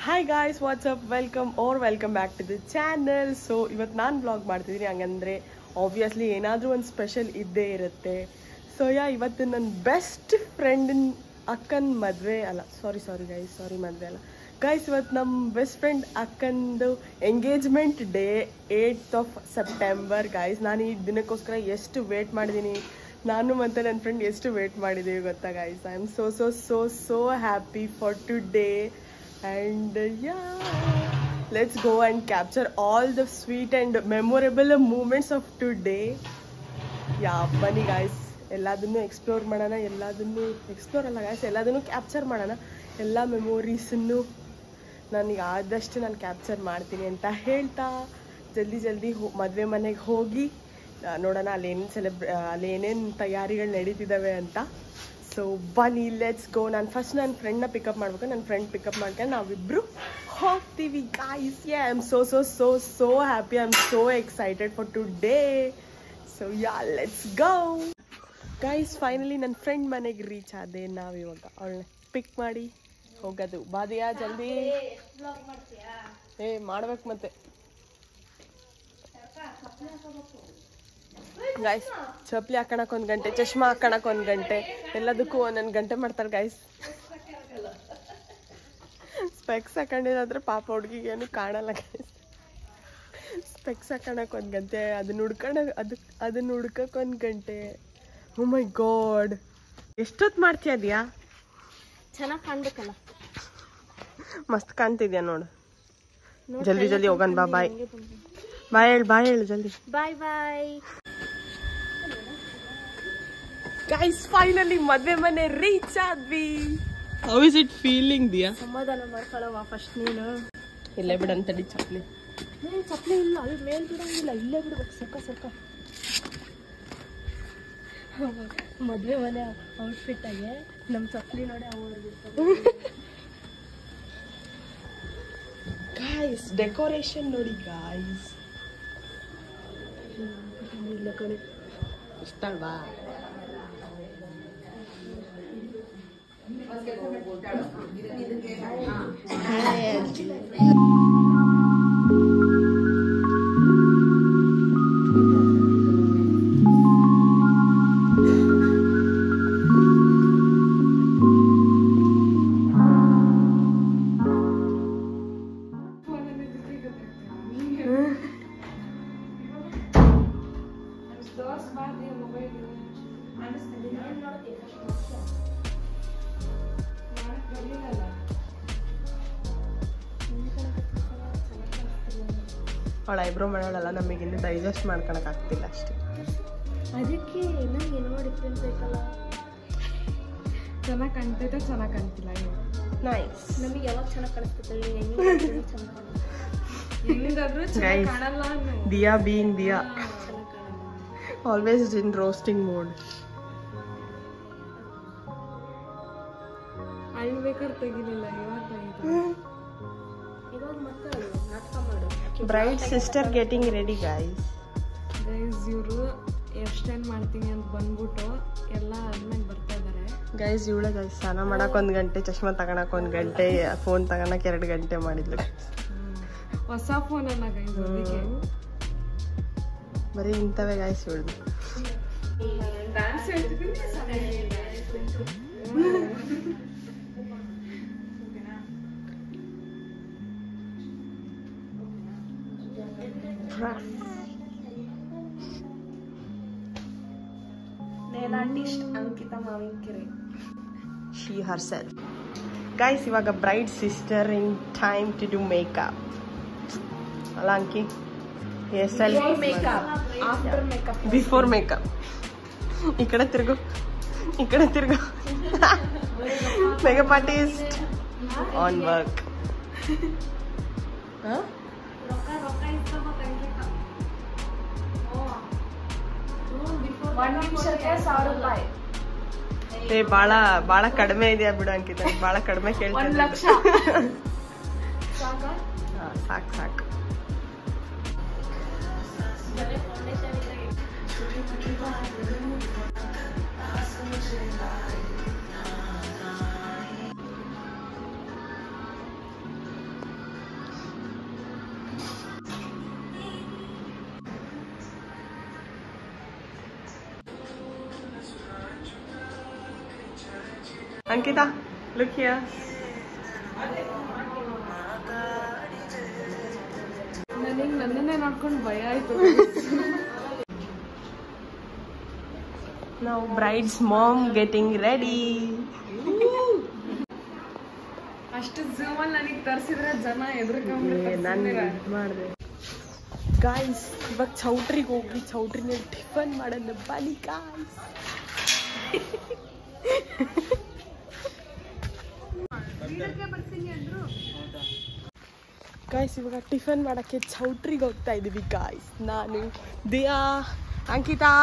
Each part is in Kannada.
Hi guys, what's up, welcome back to the channel. So ಇವತ್ತು ನಾನು ಬ್ಲಾಗ್ ಮಾಡ್ತಿದ್ದೀನಿ. ಹಂಗಂದರೆ ಆಬ್ವಿಯಸ್ಲಿ ಏನಾದರೂ ಒಂದು ಸ್ಪೆಷಲ್ ಇದ್ದೇ ಇರುತ್ತೆ. ಸೊ ಇವತ್ತು ನನ್ನ ಬೆಸ್ಟ್ ಫ್ರೆಂಡಿನ ಅಕ್ಕನ ಮದುವೆ ಅಲ್ಲ, ಸಾರಿ ಮದುವೆ ಅಲ್ಲ ಗೈಸ್, ಇವತ್ತು ನಮ್ಮ ಬೆಸ್ಟ್ ಫ್ರೆಂಡ್ ಅಕ್ಕಂದು engagement day 8th of September guys. ನಾನು ಈ ದಿನಕ್ಕೋಸ್ಕರ ಎಷ್ಟು ವೇಟ್ ಮಾಡಿದ್ದೀನಿ, ನಾನು ಮತ್ತು ನನ್ನ ಫ್ರೆಂಡ್ ಎಷ್ಟು ವೇಟ್ ಮಾಡಿದ್ದೀವಿ ಗೊತ್ತಾ guys. I am so happy for today. And let's go and capture all the sweet and memorable moments of today. ಬನ್ನಿ ಗಾಯ್ಸ್, ಎಲ್ಲದನ್ನು ಎಕ್ಸ್ಪ್ಲೋರ್ ಮಾಡೋಣ, ಎಲ್ಲದನ್ನು ಕ್ಯಾಪ್ಚರ್ ಮಾಡೋಣ. ಎಲ್ಲ ಮೆಮೊರೀಸನ್ನು ನನಗೆ ಆದಷ್ಟು ನಾನು ಕ್ಯಾಪ್ಚರ್ ಮಾಡ್ತೀನಿ ಅಂತ ಹೇಳ್ತಾ ಜಲ್ದಿ ಮದುವೆ ಮನೆಗೆ ಹೋಗಿ ನೋಡೋಣ ಅಲ್ಲಿ ಏನೇನು ತಯಾರಿಗಳು ನಡೀತಿದ್ದಾವೆ ಅಂತ. ಸೊ ಬನ್ನಿ, ಲೆಟ್ಸ್ ಗೋ. ನಾನು ಫಸ್ಟ್ ನನ್ನ ಫ್ರೆಂಡ್ನ ಪಿಕಪ್ ಮಾಡ್ಬೇಕು. ನನ್ನ ಫ್ರೆಂಡ್ ಪಿಕಪ್ ಮಾಡ್ಕೊಂಡು ನಾವಿಬ್ಬರು ಹೋಗ್ತೀವಿ guys. I am so happy, I am so excited for today. So let's go guys. Finally ನನ್ನ ಫ್ರೆಂಡ್ ಮನೆಗೆ ರೀಚ್ ಆದೆ. ನಾವಿವಾಗ ಅವಳನ್ನ ಪಿಕ್ ಮಾಡಿ ಹೋಗೋದು. ಬಾದಿಯಾ ಜಲ್ದಿ ಮಾಡ್ಬೇಕು ಮತ್ತೆ ಗೈಸ್. ಚಪ್ಪಲಿ ಹಾಕೋಣಕ್ಕೆ 1 ಗಂಟೆ, ಚಶ್ಮಾ ಹಾಕೋಣಕ್ಕೆ 1 ಗಂಟೆ, ಎಲ್ಲದಕ್ಕೂ 1 ಗಂಟೆ ಮಾಡ್ತಾರೆ ಗೈಸ್. ಸ್ಪೆಕ್ಸ್ ಹಾಕೊಂಡಿರೋದ್ರೆ ಪಾಪ ಹುಡುಗಿಗೆ ಏನು ಕಾಣಲ್ಲ ಗೈಸ್. ಸ್ಪೆಕ್ಸ್ ಹಾಕೋಣಕ್ಕೆ 1 ಗಂಟೆ, ಅದನ್ನ ಹುಡ್ಕಕ್ಕೆ 1 ಗಂಟೆ. ಓ ಮೈ ಗಾಡ್, ಎಷ್ಟೊತ್ತು ಮಾಡ್ತೀಯಾ? ಚೆನ್ನಾಗಿ ಕಾಣ್ಬೇಕಲ್ಲ, ಮಸ್ತ್ ಕಾಣ್ತಿದ್ಯಾ ನೋಡು. ಜಲ್ದಿ ಹೋಗೋಣ. ಬಾಯ್ ಹೇಳು ಜಲ್ದಿ. ಬಾಯ್. ಗೈಸ್, ಫೈನಲಿ ಮದ್ವೆ ಮನೆ ರೀಚ್ ಆದ್ವಿ. How is it feeling Diya? ಸಮಾಧಾನ ಮಾಡ್ಕೊಳ್ಳವ ಫಸ್ಟ್ ನೀನು. ಇಲ್ಲೇ ಬಿಡಂತಡಿ ಚಪ್ಪಲಿ. ಚಪ್ಪಲಿ ಇಲ್ಲ, ಅಲ್ಲಿ ಮೇಲ್ ಬಿಡಂಗಿಲ್ಲ, ಇಲ್ಲೇ ಬಿಡ್ಬೇಕು. ಸೊಕ್ಕ ಮದ್ವೆ ಮನೆ ಔಟ್ಫಿಟ್ ಆಗಿ ನಮ್ಮ ಚಪ್ಪಲಿ ನೋಡಿ ಗಾಯ್ಸ್, ಡೆಕೋರೇಷನ್ ನೋಡಿ ಗಾಯ್ಸ್. ಇಲ್ಲ ಕಡೆ ಇಷ್ಟ ಅಲ್ವಾ? ಅವಳ ಐಬ್ರೋ ಮಾಡೋಳಲ್ಲ, ನಮಗಿನ್ನು ಡೈಜೆಸ್ಟ್ ಮಾಡ್ಕೊಳಕ್ ಆಗ್ತಿಲ್ಲ ಅಷ್ಟೇ. ಅದಕ್ಕೆ ನಂಗೆ ಏನೋ ಡಿಫ್ರೆನ್ಸ್ ಬೇಕಲ್ಲ. ಚೆನ್ನಾಗಿ ಕಾಣ್ತೈತೆ, ಚೆನ್ನಾಗಿ ಕಾಣ್ತಿಲ್ಲ. ನೈಸ್. ನಮಗೆ ಯಾವಾಗ ಚೆನ್ನಾಗಿ ಕಾಣಿಸ್ತೈತೆ, ಚೆನ್ನಾಗಿ ಕಾಣಲ್ಲ. Diya being Diya, always in roasting mode. ಅಳ್ಬೇಕಾದ್ರೆ ತೆಗಿಲಿಲ್ಲ, ಇವಾಗ ಮತ್ತೆ ನಾಟಕ ಮಾಡು. Bride sister getting ready guys. ಇವರು ಹೇರ್ ಸ್ಟೈಲ್ ಮಾಡ್ತೀನಿ ಅಂತ ಬಂದ್ಬಿಟ್ಟು ಎಲ್ಲ ಆದ್ಮೇಲೆ ಬರ್ತಾ ಇದಾರೆ ಗೈಸ್. ಇವಳೆ ಗೈಸ್ ಸ್ನಾನ ಮಾಡಕ್ 1 ಗಂಟೆ, ಚಶ್ಮಾ ತಗೊಳಕ್ 1 ಗಂಟೆ, ಫೋನ್ ತಗೊಳಕ್ 2 ಗಂಟೆ ಮಾಡಿದ್ಲು. ಹೊಸ ಫೋನ್ ಅಲ್ಲ ಗೈಸ್, ಅದಕ್ಕೆ ಬರೀ ಇಂಥವೇ ಗೈಸ್ ಇವಳ್ದು. ಡ್ಯಾನ್ಸ್ ಹೇಳ್ತಿದ್ದೀನಿ. Nail artist Ankita Mavinakere, she herself guys. ಇವಾಗ bride sister in time to do makeup ಅಲ್ಲ Anki? Hair style, after makeup, before makeup. ಈ ಕಡೆ ತಿರ್ಗು ಮೇಕಪ್ ಆರ್ಟಿಸ್ಟ್ ಆನ್ ವರ್ಕ್. ಬಾಳ ಕಡಿಮೆ ಇದೆಯಾ ಬಿಡು ಅಂಕಿತ, ಬಾಳ ಕಡಿಮೆ ಕೇಳ್ತೀನಿ. 1 ಲಕ್ಷ ಸಾಕು. Ankita, look here. ನನಗೆ ನನ್ನನ್ನೇ ನೋಡ್ಕೊಂಡು ಭಯ ಆಯ್ತು. Now bride's mom getting ready. ಅಷ್ಟು ಝೂಮ್ ಅಲ್ಲಿ ನನಗೆ ತರಿಸಿದ್ರೆ ಜನ ಮಾಡಿದೆ ಗಾಯ್ಸ್. ಇವಾಗ ಚೌಟ್ರಿಗೆ ಹೋಗಿ ಚೌಟ್ರಿನ ಟಿಫನ್ ಮಾಡೋಣ ಬನ್ನಿ ಗಾಯ್ಸ್. ಗಾಯ್ಸ್ ಇವಾಗ ಟಿಫನ್ ಮಾಡೋಕ್ಕೆ ಚೌಟ್ರಿಗೆ ಹೋಗ್ತಾ ಇದ್ದೀವಿ ಗಾಯ್ಸ್. ನಾನು Diya, Ankita,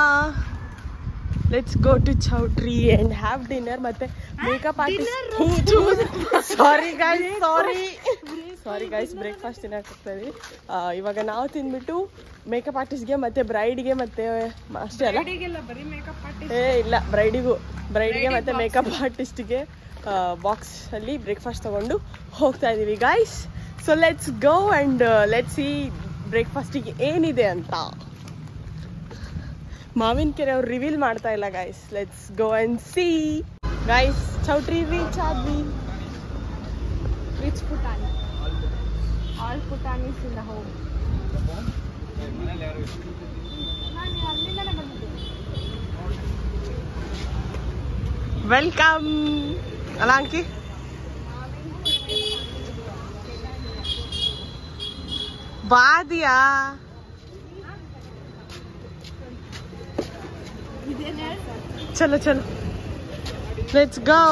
let's go to choultry and have dinner. ಮತ್ತೆ makeup artist, sorry guys breakfast ತಿನ್ನಕ್ಕೆ ಹೋಗ್ತಾ ಇದೀವಿ. ಇವಾಗ ನಾವು ತಿಂದ್ಬಿಟ್ಟು ಮೇಕಪ್ ಆರ್ಟಿಸ್ಟ್ಗೆ ಮತ್ತೆ ಬ್ರೈಡ್ಗೆ ಮತ್ತೆ ಅಷ್ಟೇ ಅಲ್ಲ, ಬರೀ ಮೇಕಪ್ ಆರ್ಟಿಸ್ಟ್ ಇಲ್ಲ ಬ್ರೈಡ್ಗೆ ಮತ್ತೆ ಮೇಕಪ್ ಆರ್ಟಿಸ್ಟ್ಗೆ ಬಾಕ್ಸ್ ಅಲ್ಲಿ ಬ್ರೇಕ್ಫಾಸ್ಟ್ ತಗೊಂಡು ಹೋಗ್ತಾ ಇದೀವಿ guys. So let's go and let's see ಬ್ರೇಕ್ಫಾಸ್ಟಿಗೆ ಏನಿದೆ ಅಂತ. ಮಾವಿನಕೆರೆ ಅವ್ರು ರಿವೀಲ್ ಮಾಡ್ತಾ ಇಲ್ಲ guys. Let's go and see guys. Choultry reach ಆದ್ವಿ. ವಿಚ್ ಪುಟಾಣಿ? ಆಲ್ ಪುಟಾಣೀಸ್ ಇನ್ ದ ಹೋಮ್. ನಾನು ಅಲ್ಲಿಂದಲೇ ಬಂದಿದ್ದೆ. ವೆಲ್ಕಮ್ ಅಲ್ಲ ಅಂಕಿ. ಬಾದಿಯಾ ಚಲೋ ಚಲೋ let's go.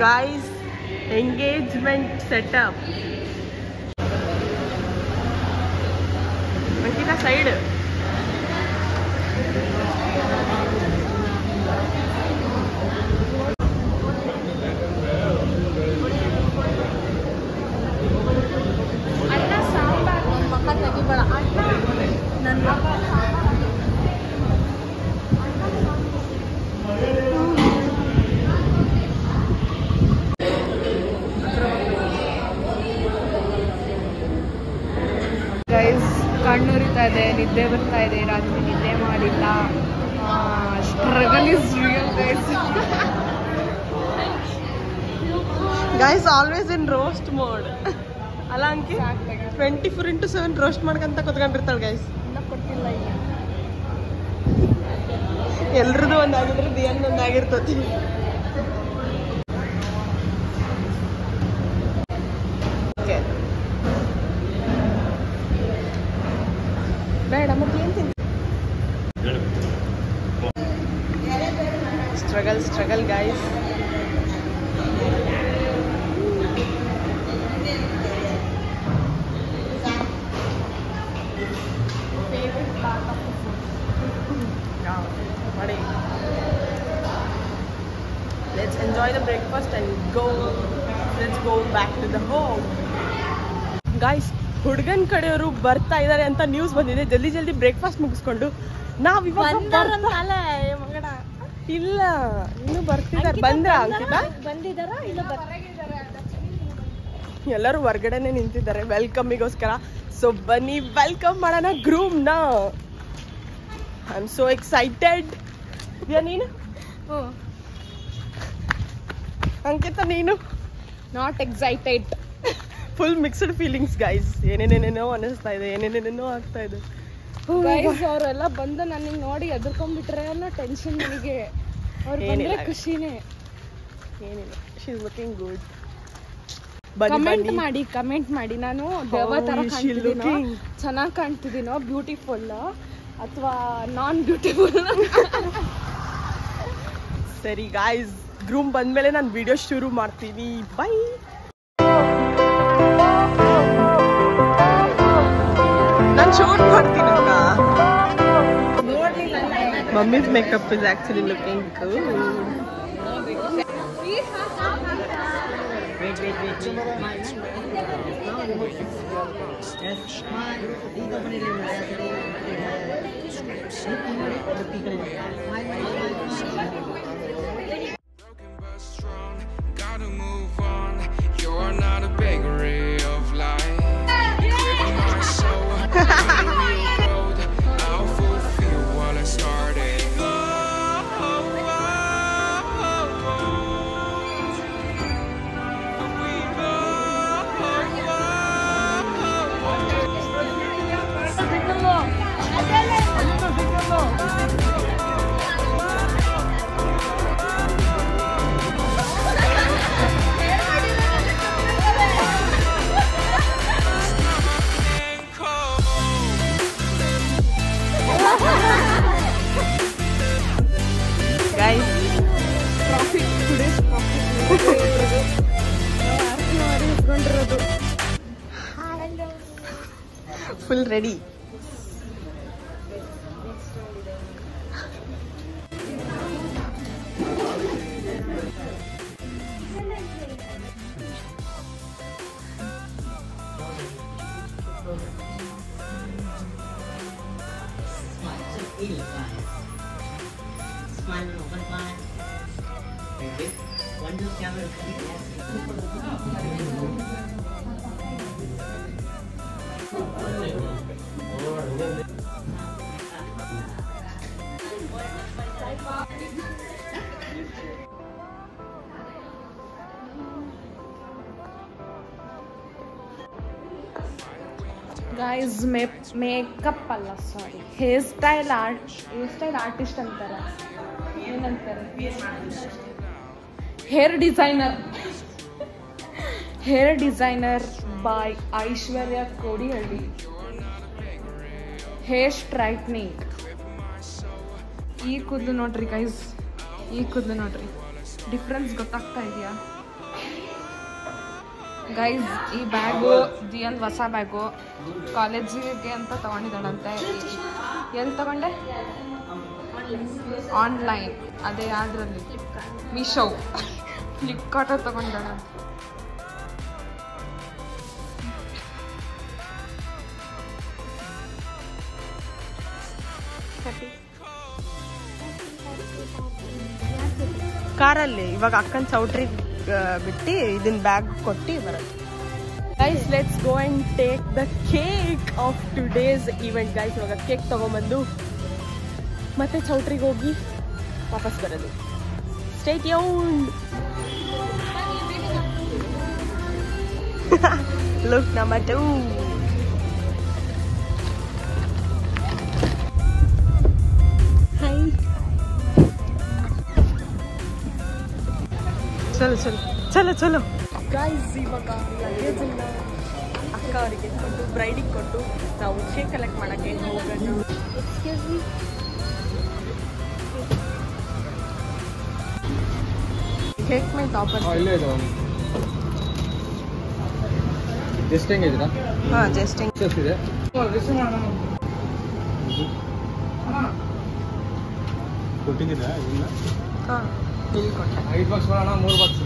Guys, engagement setup. Ankita side. ಅನ್ನ ಸಾಂಬಾರು ಮಕ್ಕ ತೆಗಿಬೇಡ. ನನ್ನ ಗೈಸ್ ಕಣ್ಣುರಿತಾ ಇದೆ, ನಿದ್ದೆ ಬರ್ತಾ ಇದೆ, ರಾತ್ರಿ ನಿದ್ದೆ ಮಾಡಿಲ್ಲ. Struggle is real guys. Guys, always in roast mode. ಅಲ್ಲ ಅಂಕಿ 24/7 ರೋಸ್ಟ್ ಮಾಡ್ಕಂತ ಕುತ್ಕೊಂಡಿರ್ತಾಳೆ ಗೈಸ್. ಕೊಟ್ಟಿಲ್ಲ ಈಗ. ಎಲ್ರದ್ದು ಒಂದಾಗಿದ್ರೆ ದಿಯನ್ ಒಂದಾಗಿರ್ತತಿ. ಬೇಡ ಮತ್ತೆ ಏನ್ ತಿಂತ. Struggle guys. Let's enjoy the breakfast and let's go back to the home. Guys, ಹುಡುಗನ್ ಕಡೆಯವರು ಬರ್ತಾ ಇದ್ದಾರೆ ಅಂತ ನ್ಯೂಸ್ ಬಂದಿದೆ. ಜಲ್ದಿ ಬ್ರೇಕ್ಫಾಸ್ಟ್ ಮುಗಿಸ್ಕೊಂಡು ನಾವ್ ಇವಾಗ ಇಲ್ಲ ಇನ್ನು ಬರ್ತಿದ್ದಾರೆ. ಬಂದ್ರ ಅಂಕಿತಾ? ಬಂದಿದಾರ ಇಲ್ಲ ಎಲ್ಲರೂ ಹೊರ್ಗಡೆನೆ ನಿಂತಿದ್ದಾರೆ ವೆಲ್ಕಮಿಗೋಸ್ಕರ. ಸೊ ಬನ್ನಿ ವೆಲ್ಕಮ್ ಮಾಡೋಣ ಗ್ರೂಮ್ ನ. I am so excited. ನೀನು ಅಂಕಿತಾ ನೀನು? Not excited. Full mixed feelings guys. ಏನೇನೇನೇನೋ ಅನಿಸ್ತಾ ಇದೆ, ಏನೇನೇನೇನೋ ಆಗ್ತಾ ಇದೆ. ಗೈಸ್ ಅವರೆಲ್ಲ ಬಂದು ನನಗೆ ನೋಡಿ ಎದುರ್ಕೊಂಡ್ಬಿಟ್ರೆ ಅನ್ನೋ ಟೆನ್ಷನ್ ನನಗೆ. ಅವ್ರು ಬಂದ್ರೆ ಖುಷಿನೇ. ಏನಿಲ್ಲ, she is looking good. Comment ಮಾಡಿ ನಾನು ದೇವ ತರ ಕಾಣ್ತಿದ್ದೀನೋ, ಚೆನ್ನಾಗಿ ಕಾಣ್ತಿದ್ದೀನೋ, ಬ್ಯೂಟಿಫುಲ್ ಅಥವಾ ನಾನ್ ಬ್ಯೂಟಿಫುಲ್. ಸರಿ ಗಾಯ್ಸ್, ಗ್ರೂಮ್ ಬಂದ್ಮೇಲೆ ನಾನು ವಿಡಿಯೋ ಶುರು ಮಾಡ್ತೀನಿ. ಬೈ. ನಾನು ಶೂಟ್ ಮಾಡ್ತೀನಿ. ಮಮ್ಮಿ's makeup is actually looking good. Gotta move on. You're not a bakery of life. Quivering my soul. Ready. Smile open fine. Okay. One look camera. Guys makeup ಅಲ್ಲ ಸಾರಿ ಹೇರ್ ಸ್ಟೈಲ್ ಆರ್ಟಿಸ್ಟ್ ಅಂತಾರೆ. ಏನಂತಾರೆ? Hair designer by Aishwarya Kodihalli. Hair straightening. ಈ ಕೂದಲು ನೋಡ್ರಿ ಗೈಸ್, ಈ ಕೂದಲು ನೋಡ್ರಿ, ಡಿಫ್ರೆನ್ಸ್ ಗೊತ್ತಾಗ್ತಾ ಇದೆಯಾ ಗೈಸ್? ಈ ಬ್ಯಾಗು ದಿಯನ್ ಹೊಸ ಬ್ಯಾಗು ಕಾಲೇಜಿಗೆ ಅಂತ ತಗೊಂಡಿದ್ದಾಳಂತೆ. ಎಲ್ಲಿ ತಗೊಂಡೆ? ಆನ್ಲೈನ್. ಅದೇ ಯಾವ್ದ್ರಲ್ಲಿ? ಮೀಶೋ, ಫ್ಲಿಪ್ಕಾರ್ಟಲ್ಲಿ ತಗೊಂಡಿದ್ದಾಳಂತೆ. ಕಾರಲ್ಲಿ ಇವಾಗ ಅಕ್ಕನ ಚೌಟ್ರಿ ಬಿಟ್ಟು ಇದನ್ನ ಬ್ಯಾಗ್ ಕೊಟ್ಟು ಬರೋದು. Guys let's go and take the cake of today's event. Guys ಇವಾಗ ಕೇಕ್ ತಗೊಂಬಂದು ಮತ್ತೆ ಚೌಟ್ರಿಗೆ ಹೋಗಿ ವಾಪಸ್ ಬರೋದು. Stay tuned. Look number 2. ಚಲೋ ಚಲೋ ಚಲೋ ಚಲೋ ಗೈಸ್ ಇವಾಗ ಲಗೇಜನ್ನ ಅಕ್ಕ ಅವರಿಗೆ ಕೊಟ್ಟು ಬ್ರೈಡಿಗೆ ಕೊಟ್ಟು ನಾವು ಕೇಕ್ ಕಲೆಕ್ಟ್ ಮಾಡೋಕ್ಕೆ ಹೋಗೋಣ. Excuse me. ಕೇಕ್ ಮೈ ಟಾಪರ್. ಇಲ್ಲೇ ಇದೆ ಜಸ್ಟಿಂಗ್ ಇದೆಯಾ? ಹಾಂ ಜಸ್ಟಿಂಗ್ ಇದೆ. ಕೊಟ್ಟಿದ್ದೀರಾ? ಇಲ್ಲ. ಹಾಂ ಇಲ್ಲಿ ಕೊಟ್ಟೆ. 5 ಬಾಕ್ಸ್ ಬರೋಣ, 3 ಬಾಕ್ಸ್.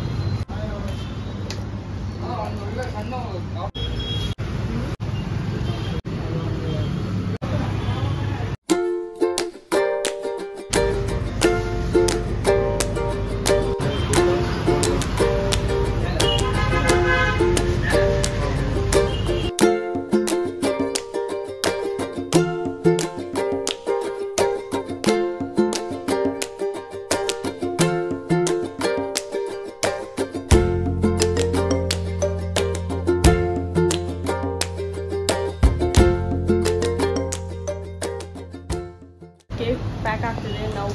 ಕೇಕ್ ಪ್ಯಾಕ್ ಆಗ್ತಿದೆ. ನಾವು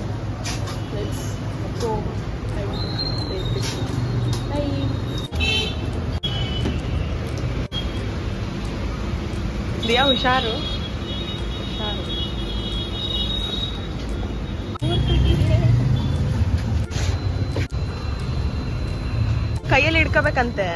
ಲೆಟ್ಸ್ ಗೋ. ದಿಯಾ ಹುಷಾರು ಹುಷಾರು. ಕೈಯಲ್ಲಿ ಹಿಡ್ಕೋಬೇಕಂತೆ.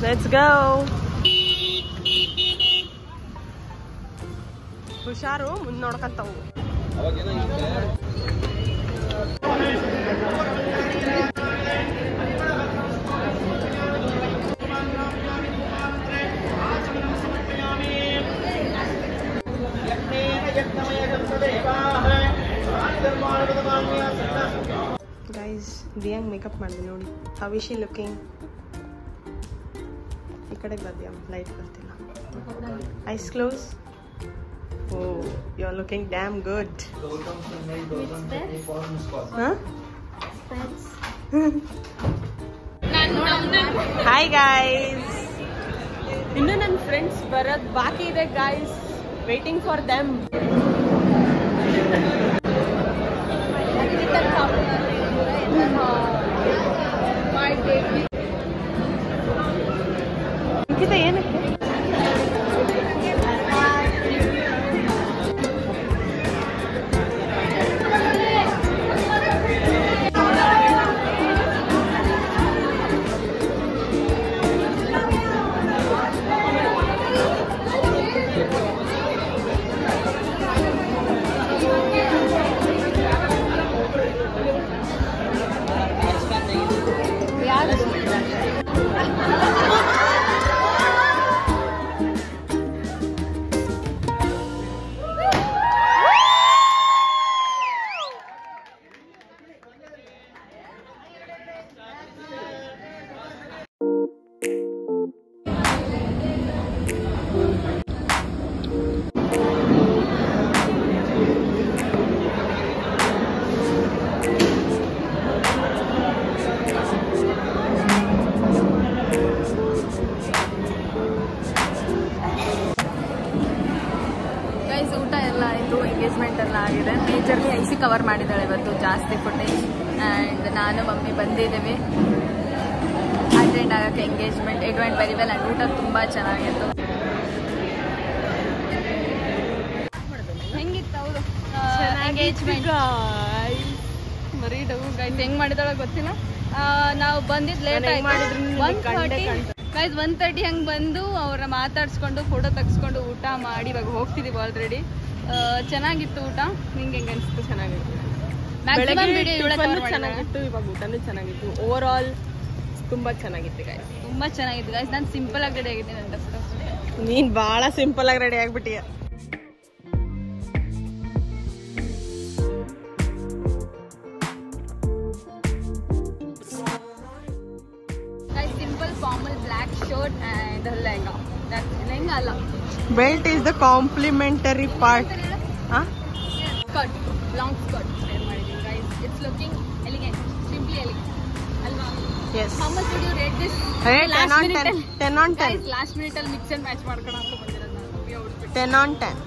Let's go. ಹುಷಾರು, ಮುಂದೆ ನೋಡ್ಕೊಂತ ಹೋಗು. ಗೈಸ್ ದಿಯಾಂಗ್ ಮೇಕಪ್ ಮಾಡಿದೆ ನೋಡಿ. How is she looking? ಈ ಕಡೆಗೆ ಬರ್ತೀಯ, ಲೈಟ್ ಬರ್ತಿಲ್ಲ. Eyes close. Oh you are looking damn good. Hi guys, ಇನ್ನು ನನ್ನ ಫ್ರೆಂಡ್ಸ್ ಬರೋದು ಬಾಕಿ ಇದೆ guys. Waiting for them. Guys ಊಟ ಎಲ್ಲ ಆಯಿತು, ಎಂಗೇಜ್ಮೆಂಟ್ ಎಲ್ಲ ಆಗಿದೆ. ಮೇಜರ್ಲಿ ಐಸಿ ಕವರ್ ಮಾಡಿದ್ದಾಳೆ ಇವತ್ತು, ಜಾಸ್ತಿ ಫುಟೇಜ್. ಆ್ಯಂಡ್ ನಾನು ಮಮ್ಮಿ ಬಂದಿದ್ದೇವೆ ಅಟೆಂಡ್ ಆಗೋಕ್ಕೆ engagement. It went very well. And ಊಟ ತುಂಬ ಚೆನ್ನಾಗಿತ್ತು. ಹೆಂಗಿತ್ತು ಅವರು ಎಂಗೇಜ್ಮೆಂಟ್? ಮರಿ ಡವು ಗೈಸ್ ಹೆಂಗೆ ಮಾಡಿದಾಳೆ ಗೊತ್ತಿಲ್ಲ. ನಾವು ಬಂದಿದ್ದು ಲೇಟ್ ಆಯ್ತು. ಗೈಸ್ 1:30 ಹಂಗೆ ಬಂದು ಅವ್ರ ಮಾತಾಡ್ಸ್ಕೊಂಡು ಫೋಟೋ ತೆಗೆಸ್ಕೊಂಡು ಊಟ ಮಾಡಿ ಇವಾಗ ಹೋಗ್ತಿದ್ದೀವಿ ಆಲ್ರೆಡಿ. ಚೆನ್ನಾಗಿತ್ತು ಊಟ. ನಿಂಗೆ ಹೆಂಗೆ ಅನಿಸ್ತು? ಚೆನ್ನಾಗಿತ್ತು. ಚೆನ್ನಾಗಿತ್ತು, ಇವಾಗ ಊಟನೂ ಚೆನ್ನಾಗಿತ್ತು. ಓವರ್ ಆಲ್ ತುಂಬಾ ಚೆನ್ನಾಗಿತ್ತು ಗೈಸ್, ತುಂಬ ಚೆನ್ನಾಗಿತ್ತು ಗೈಸ್. ನಾನು ಸಿಂಪಲ್ ಆಗಿ ರೆಡಿ ಆಗಿದ್ದೀನಿ ಅಂತ. ನೀನ್ ಬಹಳ ಸಿಂಪಲ್ ಆಗಿ ರೆಡಿ ಆಗ್ಬಿಟ್ಟಿಯ. Simple formal black shirt and lehenga. Lehenga ಅಲ್ಲ, belt is the complementary part. Skirt, long skirt wear ಮಾಡಿದ್ದೀನಿ guys. It's looking elegant, simply elegant ಅಲ್ವಾ? Yes. How much would you rate this? Rate 10 Last on minute 10. 10 on 10. Guys, last minute ಅಲ್ಲಿ ಮಿಕ್ಸ್ ಅಂಡ್ ಮ್ಯಾಚ್ ಮಾಡ್ಕೊಂಡು ಅಂತ ಬಂದಿರೋದು ನಾನು. 10 on 10.